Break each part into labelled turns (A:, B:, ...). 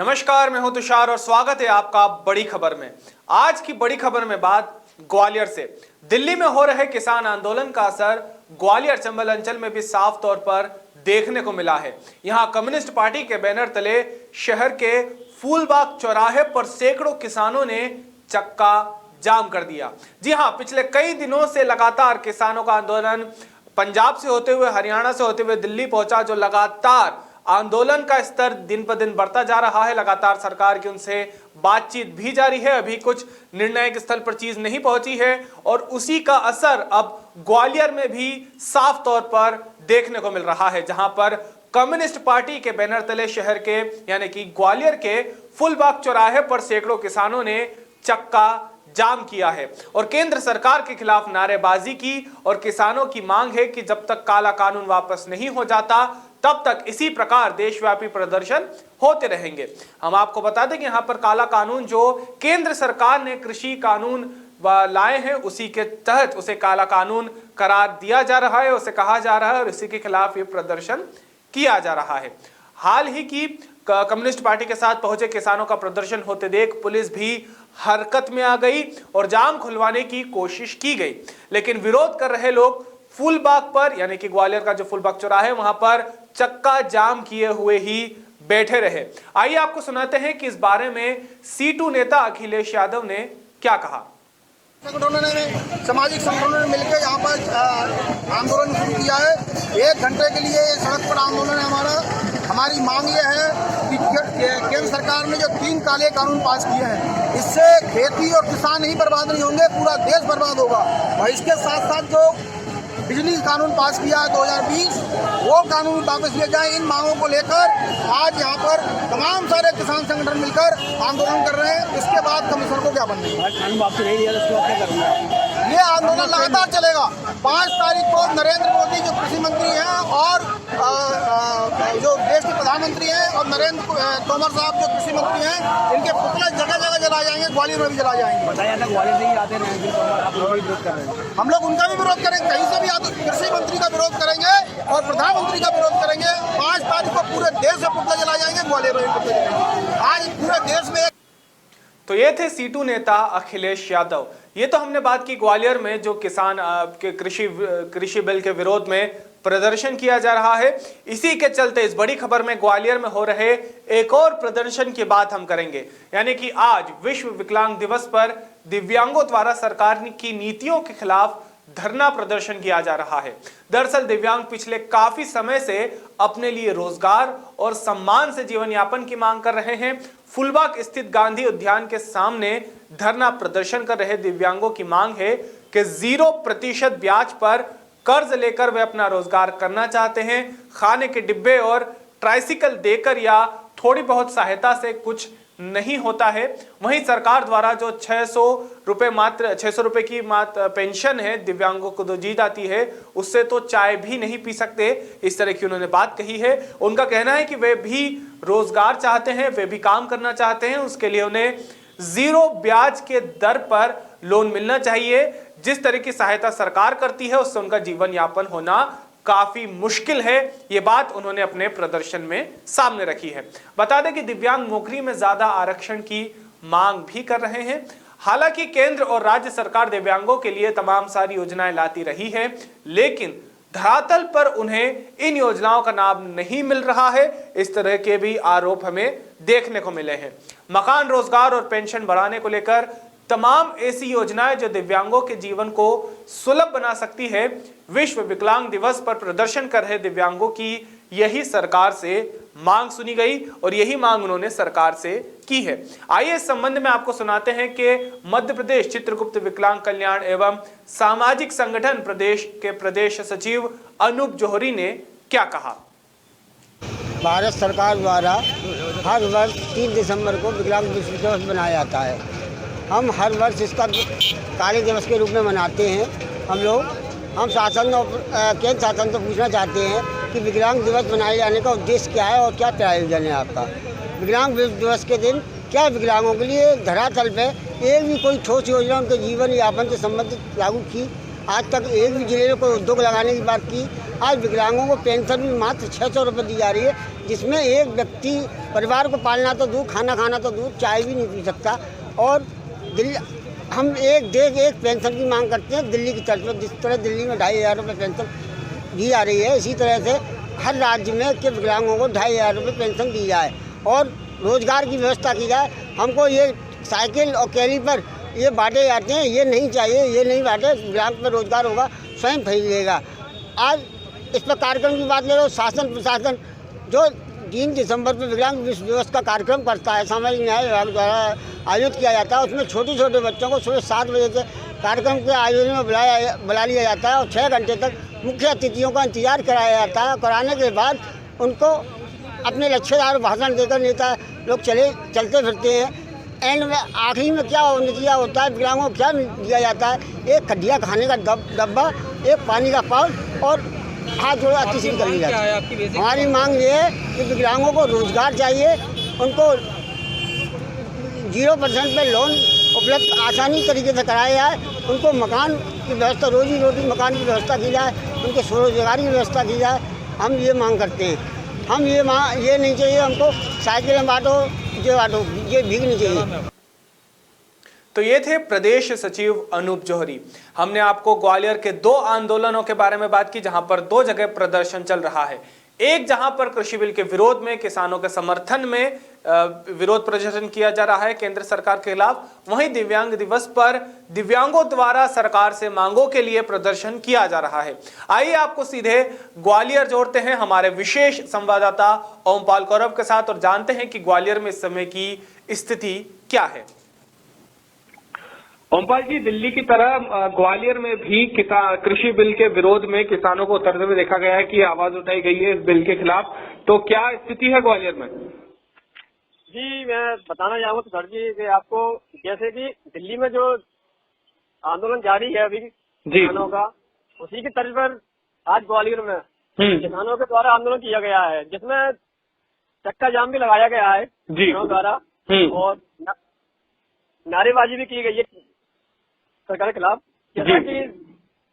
A: नमस्कार, मैं हूं तुषार और स्वागत है आपका बड़ी खबर में। आज की बड़ी खबर में बात ग्वालियर से। दिल्ली में हो रहे किसान आंदोलन का असर ग्वालियर चंबल अंचल में भी साफ तौर पर देखने को मिला है। यहां कम्युनिस्ट पार्टी के बैनर तले शहर के फूलबाग चौराहे पर सैकड़ों किसानों ने चक्का जाम कर दिया। जी हां, पिछले कई दिनों से लगातार किसानों का आंदोलन पंजाब से होते हुए हरियाणा से होते हुए दिल्ली पहुंचा, जो लगातार आंदोलन का स्तर दिन पर दिन बढ़ता जा रहा है। लगातार सरकार की उनसे बातचीत भी जारी है, अभी कुछ निर्णायक स्थल पर चीज नहीं पहुंची है और उसी का असर अब ग्वालियर में भी साफ तौर पर देखने को मिल रहा है, जहां पर कम्युनिस्ट पार्टी के बैनर तले शहर के यानी कि ग्वालियर के फूलबाग चौराहे पर सैकड़ों किसानों ने चक्का जाम किया है और केंद्र सरकार के खिलाफ नारेबाजी की और किसानों की मांग है कि जब तक काला कानून वापस नहीं हो जाता तब तक इसी प्रकार देशव्यापी प्रदर्शन होते रहेंगे। हम आपको बता दें कि यहाँ पर काला कानून जो केंद्र सरकार ने कृषि कानून लाए हैं उसी के तहत उसे काला कानून करार दिया जा रहा है, उसे कहा जा रहा है और इसी के खिलाफ ये प्रदर्शन किया जा रहा है। हाल ही की कम्युनिस्ट पार्टी के साथ पहुंचे किसानों का प्रदर्शन होते देख पुलिस भी हरकत में आ गई और जाम खुलवाने की कोशिश की गई, लेकिन विरोध कर रहे लोग फूलबाग पर यानी कि ग्वालियर का जो फूलबाग चौराहा है वहां पर चक्का जाम किए हुए ही बैठे रहे। आइए आपको सुनाते हैं कि इस बारे में C2 नेता अखिलेश यादव ने क्या कहा।
B: संगठनों ने, सामाजिक संगठनों ने मिलकर यहाँ पर आंदोलन शुरू किया है। 1 घंटे के लिए सड़क पर आंदोलन है हमारा। हमारी मांग ये है कि केंद्र सरकार ने जो 3 काले कानून पास किए हैं, इससे खेती और किसान ही बर्बाद नहीं होंगे, पूरा देश बर्बाद होगा। और इसके साथ साथ जो बिजली कानून पास किया है 2020, वो कानून वापस लिए जाए। इन मांगों को लेकर आज यहाँ पर तमाम सारे किसान संगठन मिलकर आंदोलन कर रहे हैं। इसके बाद कमिश्नर को क्या बनना है, कानून वापस नहीं लिया तो उसको क्या करना है। ये आंदोलन लगातार चलेगा। 5 तारीख को नरेंद्र मोदी जो कृषि मंत्री हैं और जो देश के प्रधानमंत्री हैं और नरेंद्र तोमर साहब जो कृषि मंत्री हैं, इनके पुतले जगह जगह जलाए जाएंगे, ग्वालियर में भी जलाए जाएंगे। बताया था ग्वालियर से ही आते हैं, हम लोग उनका भी विरोध करेंगे, कहीं से भी कृषि मंत्री का विरोध करेंगे और प्रधानमंत्री का विरोध करेंगे। 5 तारीख को पूरे देश में पुतले जलाए जाएंगे, ग्वालियर में पुतले जलाएंगे। आज पूरे देश में।
A: तो ये थे C2 नेता अखिलेश यादव। ये तो हमने बात की ग्वालियर में जो किसान के कृषि बिल के विरोध में प्रदर्शन किया जा रहा है। इसी के चलते इस बड़ी खबर में ग्वालियर में हो रहे एक और प्रदर्शन की बात हम करेंगे, यानी कि आज विश्व विकलांग दिवस पर दिव्यांगों द्वारा सरकार की नीतियों के खिलाफ धरना प्रदर्शन किया जा रहा है। दरअसल दिव्यांग पिछले काफी समय से अपने लिए रोजगार और सम्मान से जीवन यापन की मांग कर रहे हैं। फूलबाग स्थित गांधी उद्यान के सामने धरना प्रदर्शन कर रहे दिव्यांगों की मांग है कि 0% ब्याज पर कर्ज लेकर वे अपना रोजगार करना चाहते हैं। खाने के डिब्बे और ट्राइसिकल देकर या थोड़ी बहुत सहायता से कुछ नहीं होता है। वहीं सरकार द्वारा जो 600 रुपए की मात्र पेंशन है दिव्यांगों को दी जाती है, उससे तो चाय भी नहीं पी सकते। इस तरह की उन्होंने बात कही है। उनका कहना है कि वे भी रोजगार चाहते हैं, वे भी काम करना चाहते हैं, उसके लिए उन्हें 0 ब्याज के दर पर लोन मिलना चाहिए। जिस तरह की सहायता सरकार करती है उससे उनका जीवन यापन होना काफी मुश्किल है। ये बात उन्होंने अपने प्रदर्शन में सामने रखी है। बता दें कि दिव्यांग नौकरी में ज्यादा आरक्षण की मांग भी कर रहे हैं। हालांकि केंद्र और राज्य सरकार दिव्यांगों के लिए तमाम सारी योजनाएं लाती रही है, लेकिन धरातल पर उन्हें इन योजनाओं का लाभ नहीं मिल रहा है। इस तरह के भी आरोप हमें देखने को मिले हैं। मकान, रोजगार और पेंशन बढ़ाने को लेकर तमाम ऐसी योजनाएं जो दिव्यांगों के जीवन को सुलभ बना सकती है। विश्व विकलांग दिवस पर प्रदर्शन कर रहे दिव्यांगों की यही सरकार से मांग सुनी गई और यही मांग उन्होंने सरकार से की है। आइए इस संबंध में आपको सुनाते हैं कि मध्य प्रदेश चित्रगुप्त विकलांग कल्याण एवं सामाजिक संगठन प्रदेश के प्रदेश सचिव अनूप जौहरी ने क्या कहा।
C: भारत सरकार द्वारा हर वर्ष 3 दिसंबर को विकलांग दिवस मनाया जाता है। हम हर वर्ष इसका कार्य दिवस के रूप में मनाते हैं। हम शासन और केंद्र शासन से पूछना चाहते हैं कि विकलांग दिवस मनाए जाने का उद्देश्य क्या है और क्या प्रायोजन है आपका। विकलांग दिवस के दिन क्या विकलांगों के लिए धरातल पे एक भी कोई ठोस योजना उनके जीवन यापन से संबंधित लागू की आज तक एक भी जिले में कोई उद्योग लगाने की बात की। आज विकलांगों को पेंशन भी मात्र 600 रुपये दी जा रही है, जिसमें एक व्यक्ति परिवार को पालना तो दूर, खाना खाना तो दूर, चाय भी नहीं पी सकता। और हम एक पेंशन की मांग करते हैं दिल्ली की तर्ज पर। जिस तरह दिल्ली में 2500 रुपये पेंशन दी जा रही है, इसी तरह से हर राज्य में के विकलांगों को 2500 रुपये पेंशन दी जाए और रोजगार की व्यवस्था की जाए। हमको ये साइकिल और कैलिपर ये बांटे जाते हैं, ये नहीं चाहिए, ये नहीं बांटे। विकलांग में रोजगार होगा, स्वयं फैलेगा। आज इस पर कार्यक्रम की बात ले लो, शासन प्रशासन जो 3 दिसंबर पर विकलांग विश्व दिवस का कार्यक्रम करता है, सामाजिक न्याय विभाग द्वारा आयोजित किया जाता है। उसमें छोटे छोटे बच्चों को सुबह 7 बजे से कार्यक्रम के आयोजन में बुला लिया जाता है और 6 घंटे तक मुख्य अतिथियों का इंतजार कराया जाता है। कराने के बाद उनको अपने लच्छेदार भाषण देकर नेता लोग चलते फिरते हैं। एंड में आखिरी में क्या नतीजा होता है, विकलांगों को क्या दिया जाता है? एक खड्डिया खाने का डब्बा, एक पानी का पाउच और हाथ जोड़े अतिशील कर ली जाती है। हमारी मांग ये है कि विकलांगों को रोजगार चाहिए, उनको 0% पे लोन उपलब्ध आसानी तरीके से कराया जाए, उनको मकान की व्यवस्था, रोजी रोटी मकान की व्यवस्था की जाए, उनके स्वरोजगार की व्यवस्था की जाए। हम ये मांग करते हैं। हम ये नहीं चाहिए हमको साइकिल में बांटो, ये भीख नहीं चाहिए।
A: तो ये थे प्रदेश सचिव अनूप जौहरी। हमने आपको ग्वालियर के 2 आंदोलनों के बारे में बात की, जहां पर 2 जगह प्रदर्शन चल रहा है। एक जहां पर कृषि बिल के विरोध में, किसानों के समर्थन में विरोध प्रदर्शन किया जा रहा है केंद्र सरकार के खिलाफ, वहीं दिव्यांग दिवस पर दिव्यांगों द्वारा सरकार से मांगों के लिए प्रदर्शन किया जा रहा है। आइए आपको सीधे ग्वालियर जोड़ते हैं हमारे विशेष संवाददाता ओमपाल गौरव के साथ और जानते हैं कि ग्वालियर में इस समय की स्थिति क्या है। ओमपाल जी, दिल्ली की तरह ग्वालियर में भी कृषि बिल के विरोध में किसानों को उतरते हुए देखा गया है कि आवाज उठाई गई है इस बिल के खिलाफ। तो क्या स्थिति है ग्वालियर में?
D: जी, मैं बताना चाहूँगा तो सर जी कि आपको, जैसे कि दिल्ली में जो आंदोलन जारी है अभी किसानों का, उसी की तर्ज पर आज ग्वालियर में किसानों के द्वारा आंदोलन किया गया है, जिसमें चक्का जाम भी लगाया गया है किसानों द्वारा और नारेबाजी भी की गई है सरकार के खिलाफ। जैसा कि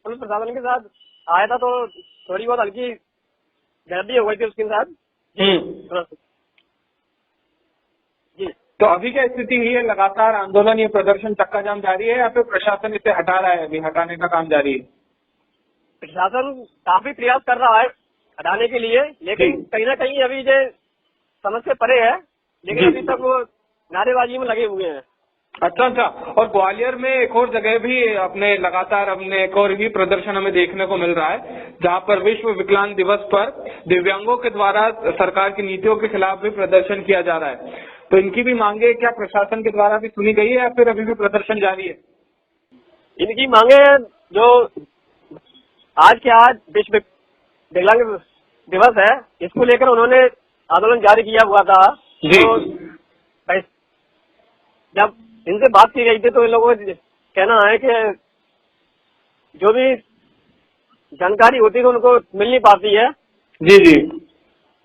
D: पुलिस प्रशासन के साथ आया था तो थोड़ी बहुत हल्की गर्दी हो गई थी उसके साथ। जी, तो अभी क्या स्थिति हुई है? लगातार आंदोलन, ये प्रदर्शन, चक्का जाम जारी है या फिर प्रशासन इसे हटा रहा है? अभी हटाने का काम जारी है। प्रशासन काफी प्रयास कर रहा है हटाने के लिए, लेकिन कहीं ना कहीं अभी ये समझ से परे है, लेकिन अभी तक वो नारेबाजी में लगे हुए हैं। अच्छा। और ग्वालियर में एक और जगह भी लगातार एक और भी प्रदर्शन हमें देखने को मिल रहा है, जहां पर विश्व विकलांग दिवस पर दिव्यांगों के द्वारा सरकार की नीतियों के खिलाफ भी प्रदर्शन किया जा रहा है। तो इनकी भी मांगे क्या प्रशासन के द्वारा भी सुनी गई है या फिर अभी भी प्रदर्शन जारी है? इनकी मांगे जो आज विश्व विकलांग दिवस है, इसको लेकर उन्होंने आंदोलन जारी किया हुआ था। तो जब इनसे बात की गई थी तो इन लोगों का कहना है कि जो भी जानकारी होती है तो उनको मिल नहीं पाती है। जी,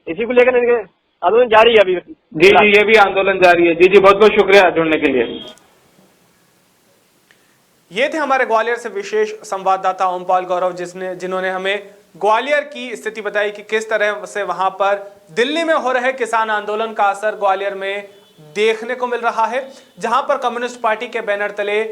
D: इसी को लेकर इनके आंदोलन जारी है अभी। जी, ये भी आंदोलन जारी है। जी, बहुत बहुत शुक्रिया जुड़ने के लिए।
A: ये थे हमारे ग्वालियर से विशेष संवाददाता ओमपाल गौरव, जिन्होंने हमें ग्वालियर की स्थिति बताई कि किस तरह से वहां पर दिल्ली में हो रहे किसान आंदोलन का असर ग्वालियर में देखने को मिल रहा है, जहां पर कम्युनिस्ट पार्टी के बैनर तले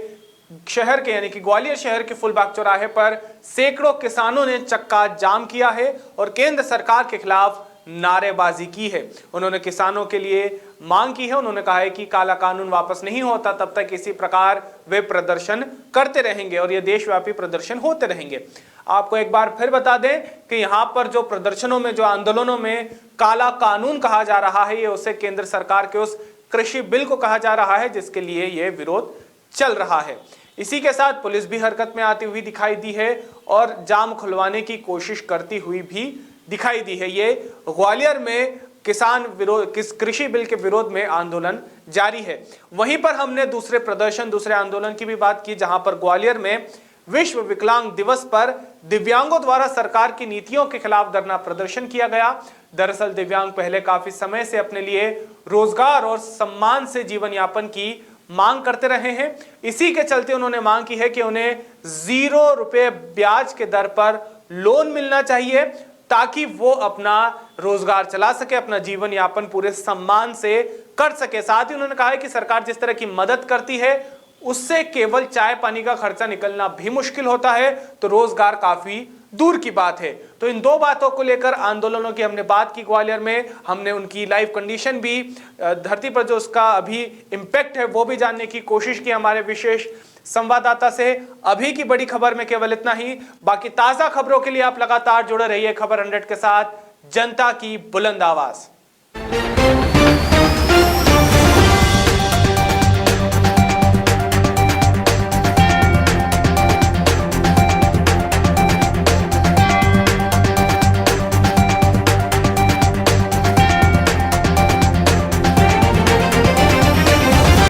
A: शहर के, यानी कि ग्वालियर शहर के फुलबाग चौराहे पर सैकड़ों किसानों ने चक्का जाम किया है और केंद्र सरकार के खिलाफ नारेबाजी की है। उन्होंने किसानों के लिए मांग की है। उन्होंने कहा है कि काला कानून वापस नहीं होता तब तक इसी प्रकार वे प्रदर्शन करते रहेंगे और ये देशव्यापी प्रदर्शन होते रहेंगे। आपको एक बार फिर बता दें कि यहाँ पर जो प्रदर्शनों में, जो आंदोलनों में काला कानून कहा जा रहा है, ये उसे केंद्र सरकार के उस कृषि बिल को कहा जा रहा है जिसके लिए ये विरोध चल रहा है। इसी के साथ पुलिस भी हरकत में आती हुई दिखाई दी है और जाम खुलवाने की कोशिश करती हुई भी दिखाई दी है। ये ग्वालियर में कृषि बिल के विरोध में आंदोलन जारी है। वहीं पर हमने दूसरे आंदोलन की भी बात की, जहां पर ग्वालियर में विश्व विकलांग दिवस पर दिव्यांगों द्वारा सरकार की नीतियों के खिलाफ धरना प्रदर्शन किया गया। दरअसल दिव्यांग पहले काफी समय से अपने लिए रोजगार और सम्मान से जीवन यापन की मांग करते रहे हैं। इसी के चलते उन्होंने मांग की है कि उन्हें 0 रुपए ब्याज के दर पर लोन मिलना चाहिए ताकि वो अपना रोजगार चला सके, अपना जीवन यापन पूरे सम्मान से कर सके। साथ ही उन्होंने कहा है कि सरकार जिस तरह की मदद करती है उससे केवल चाय पानी का खर्चा निकलना भी मुश्किल होता है, तो रोजगार काफी दूर की बात है। तो इन दो बातों को लेकर आंदोलनों की हमने बात की ग्वालियर में, हमने उनकी लाइव कंडीशन भी, धरती पर जो उसका अभी इम्पैक्ट है वो भी जानने की कोशिश की हमारे विशेष संवाददाता से। अभी की बड़ी खबर में केवल इतना ही। बाकी ताजा खबरों के लिए आप लगातार जुड़े रहिए खबर 100 के साथ, जनता की बुलंद आवाज।